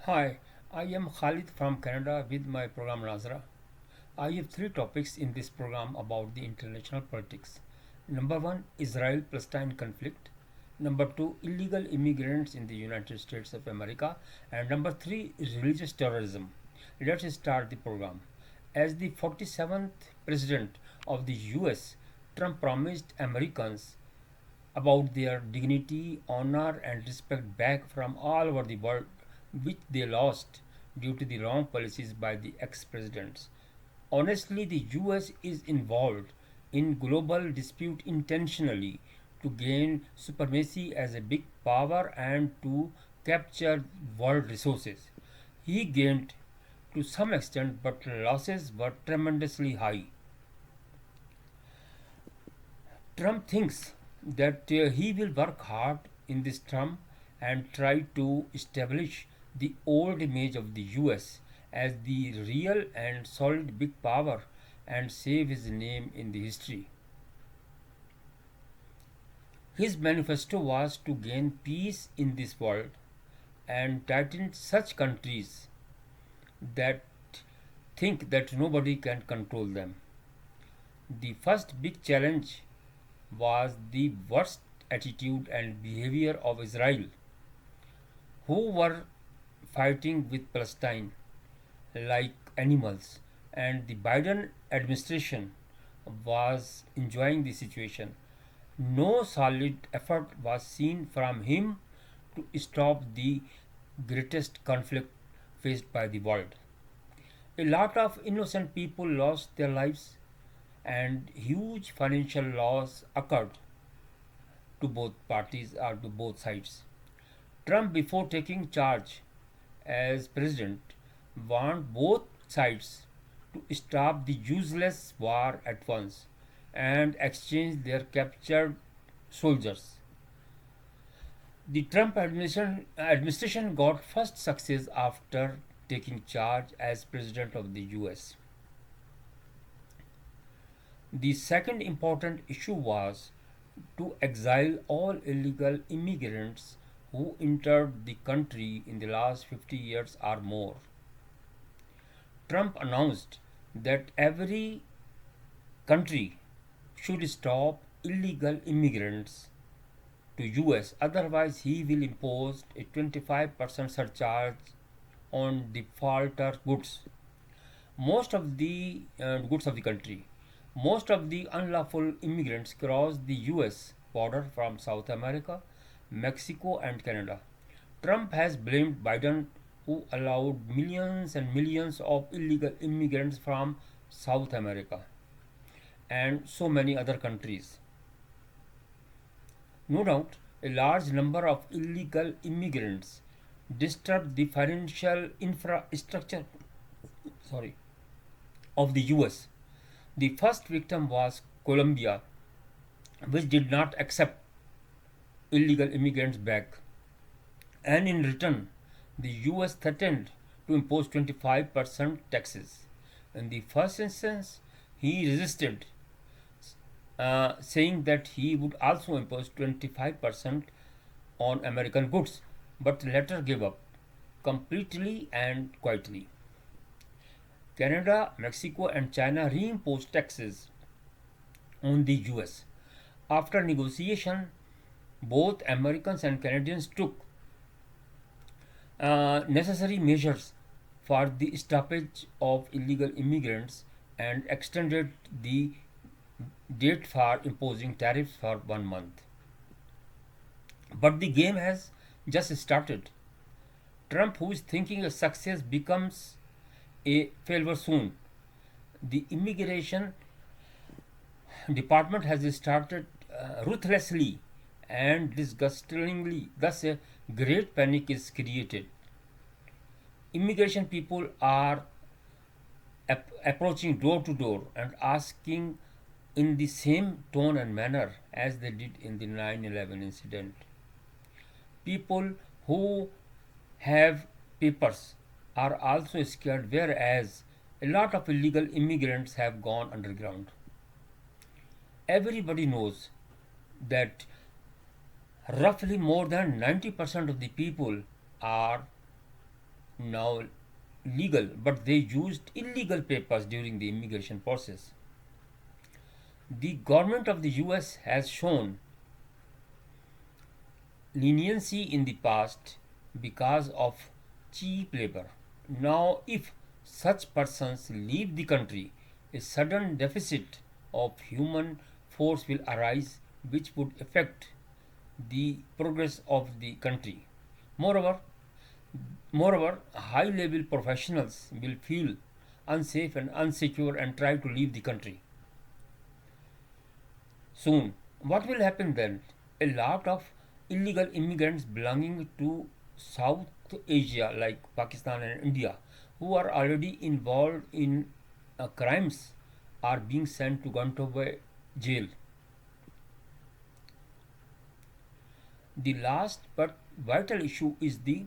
Hi, I am Khalid from Canada with my program Nazra. I have three topics in this program about the international politics. Number one, Israel Palestine conflict. Number two, illegal immigrants in the United States of America. And number three, religious terrorism. Let's start the program. As the 47th President of the US, Trump promised Americans about their dignity, honor, and respect back from all over the world, which they lost due to the wrong policies by the ex presidents. Honestly, the US is involved in global dispute intentionally to gain supremacy as a big power and to capture world resources. He gained to some extent, but losses were tremendously high. Trump thinks that he will work hard in this term and try to establish the old image of the US as the real and solid big power and save his name in the history. His manifesto was to gain peace in this world and tighten such countries that think that nobody can control them. The first big challenge was the worst attitude and behavior of Israel, who were fighting with Palestine like animals, and the Biden administration was enjoying the situation. No solid effort was seen from him to stop the greatest conflict faced by the world. A lot of innocent people lost their lives, and huge financial loss occurred to both parties or to both sides. Trump, before taking charge as president, warned both sides to stop the useless war at once and exchange their captured soldiers. The Trump administration got first success after taking charge as president of the US. The second important issue was to exile all illegal immigrants who entered the country in the last 50 years or more. Trump announced that every country should stop illegal immigrants to US, otherwise he will impose a 25% surcharge on defaulter goods. Most of the goods of the country. Most of the unlawful immigrants cross the US border from South America, Mexico, and Canada. Trump has blamed Biden, who allowed millions and millions of illegal immigrants from South America and so many other countries. No doubt, a large number of illegal immigrants disturbed the financial infrastructure sorry, of the US. The first victim was Colombia, which did not accept illegal immigrants back, and in return, the US threatened to impose 25% taxes. In the first instance, he resisted, saying that he would also impose 25% on American goods, but later gave up completely and quietly. Canada, Mexico, and China reimposed taxes on the US. After negotiation, both Americans and Canadians took necessary measures for the stoppage of illegal immigrants and extended the date for imposing tariffs for 1 month. But the game has just started. Trump, who is thinking a success, becomes a failure soon. The immigration department has started ruthlessly and disgustingly. Thus, a great panic is created. Immigration people are approaching door to door and asking in the same tone and manner as they did in the 9/11 incident. People who have papers are also scared, whereas a lot of illegal immigrants have gone underground. Everybody knows that roughly more than 90% of the people are now legal, but they used illegal papers during the immigration process. The government of the US has shown leniency in the past because of cheap labor. Now, if such persons leave the country, a sudden deficit of human force will arise which would affect the progress of the country. Moreover, Moreover, high level professionals will feel unsafe and unsecure and try to leave the country soon. What will happen then? A lot of illegal immigrants belonging to South Asia, like Pakistan and India, who are already involved in crimes, are being sent to Guantanamo jail. The last but vital issue is the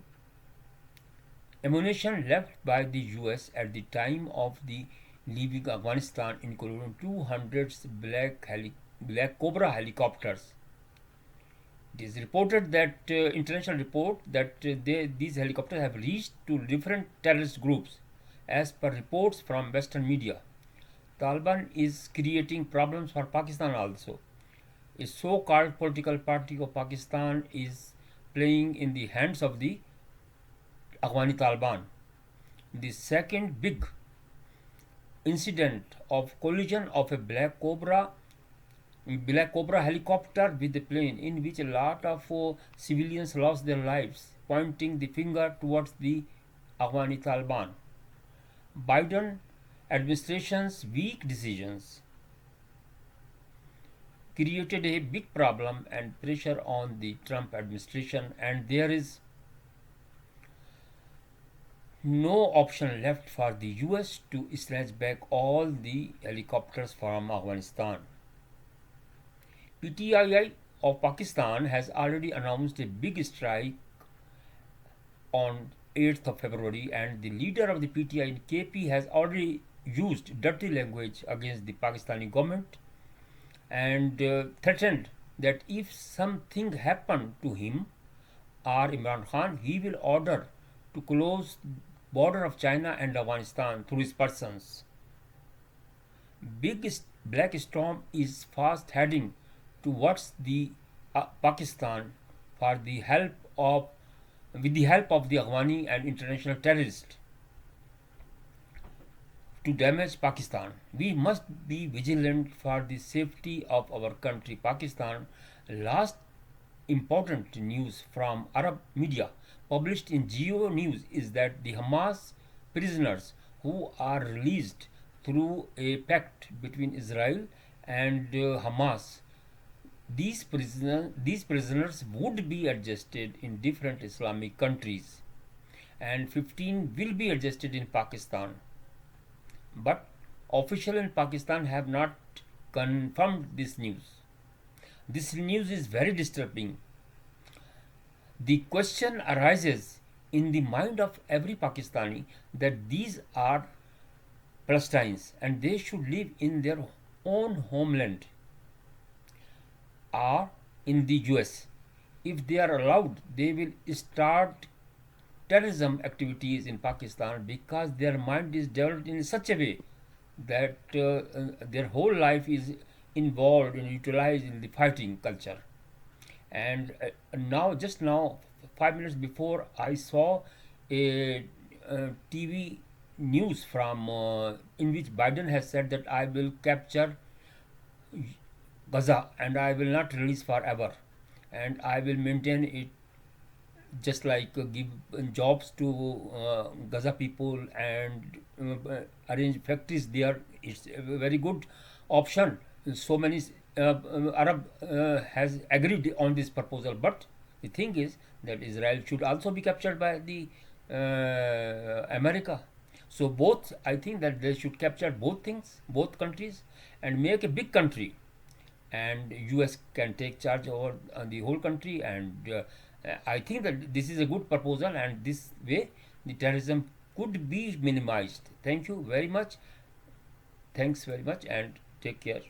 ammunition left by the US at the time of the leaving Afghanistan, including 200 Black Cobra helicopters. It is reported that international report that these helicopters have reached to different terrorist groups. As per reports from Western media, Taliban is creating problems for Pakistan also. A so-called political party of Pakistan is playing in the hands of the Afghani Taliban. The second big incident of collision of a Black Cobra helicopter with a plane in which a lot of civilians lost their lives, pointing the finger towards the Afghani Taliban. Biden administration's weak decisions created a big problem and pressure on the Trump administration, and there is no option left for the US to snatch back all the helicopters from Afghanistan. PTII of Pakistan has already announced a big strike on 8th of February, and the leader of the PTI, KP, has already used dirty language against the Pakistani government and threatened that if something happened to him or Imran Khan, he will order to close border of China and Afghanistan through his persons. Big black storm is fast heading towards the Pakistan for the help of with the help of the Afghani and international terrorists to damage Pakistan. We must be vigilant for the safety of our country, Pakistan. Last important news from Arab media published in Geo News is that the Hamas prisoners who are released through a pact between Israel and Hamas, these prisoners would be adjusted in different Islamic countries, and 15 will be adjusted in Pakistan. But officials in Pakistan have not confirmed this news. This news is very disturbing. The question arises in the mind of every Pakistani that these are Palestinians and they should live in their own homeland or in the US. If they are allowed, they will start terrorism activities in Pakistan because their mind is developed in such a way that their whole life is involved and utilized in the fighting culture. And just now, 5 minutes before, I saw a TV news from in which Biden has said that I will capture Gaza and I will not release forever, and I will maintain it, just like give jobs to Gaza people and arrange factories there. It's a very good option. So many Arab has agreed on this proposal, but the thing is that Israel should also be captured by the America. So both, I think that they should capture both things, both countries, and make a big country, and US can take charge over the whole country. And I think that this is a good proposal, and this way the terrorism could be minimized. Thank you very much. Thanks very much, and take care.